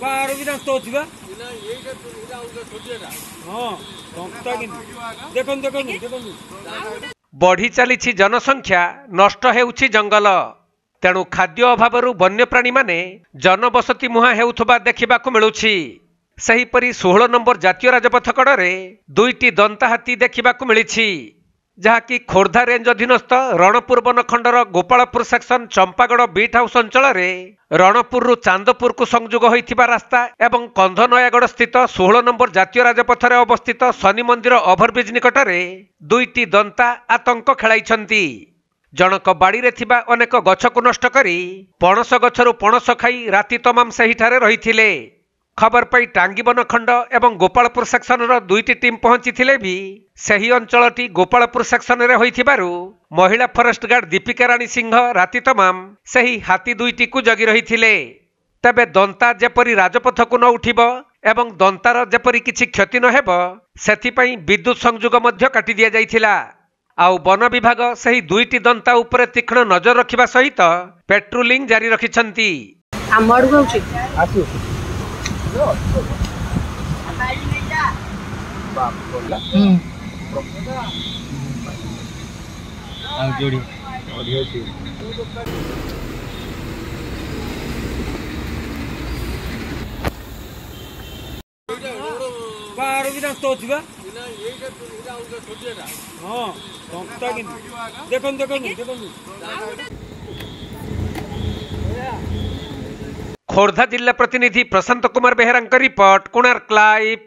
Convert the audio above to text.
बाहर भी दांत होती बा हां टंका कि देखन देखन देखन बढ़ी चली जनसंख्या नष्ट हेउछि जंगल तेणु खाद्य अभाव वन्यप्राणी माने जनबसती मुहां हेउथबा देखिबाकू मिलुछि। सेहीपरि 16 नंबर जातीय राजपथ कड़े दुईटी दंता हाथी देखिबाकू मिलिछि जहाँकि खोर्धा रेंज अधीनस्थ रणपुर बनखंडर Gopalpur section Champagarh beat house अंचल रणपुर चांदपुर को संयोग होइथिबा रास्ता एवं कंध नयागढ़ स्थित 16 नंबर जातीय राजपथ अवस्थित शनि मंदिर ओभरब्रिज निकटरे दुईटी दंता आतंक खेलाइछंती। जनक बाड़ी रे थिबा अनेक गछ को नष्ट करी पणस गछरु पणस खाई राति तमाम सेहिठारे रहिथिले। खबर पाई टांगी बनखंड एवं गोपालपुर सेक्शन दुईटी टीम पहुंची भी सही अंचलटी गोपालपुर सेक्शन रे होइथिबारु महिला फॉरेस्ट गार्ड दीपिका रानी सिंह राति तमाम सही हाथी दुईटी को जगी रहिथिले। तबे दंता जेपरी राजपथ को न उठिबो एवं दंतार जेपरी किछि क्षति न हेबो सेथिपई विद्युत संयोग मध्य काटी दिया जाइथिला। आउ वन विभाग सही दुईटी दंता उपरे तीक्ष्ण नजर रखिबा सहित पेट्रोलिंग जारी रखिछंती। आमड़ गउछि बाहर भी दांत होती बा हां टंका कि देखन देखन देखन खोर्धा जिला प्रतिनिधि प्रशांत कुमार बेहेरा रिपोर्ट कोणार्क लाइव।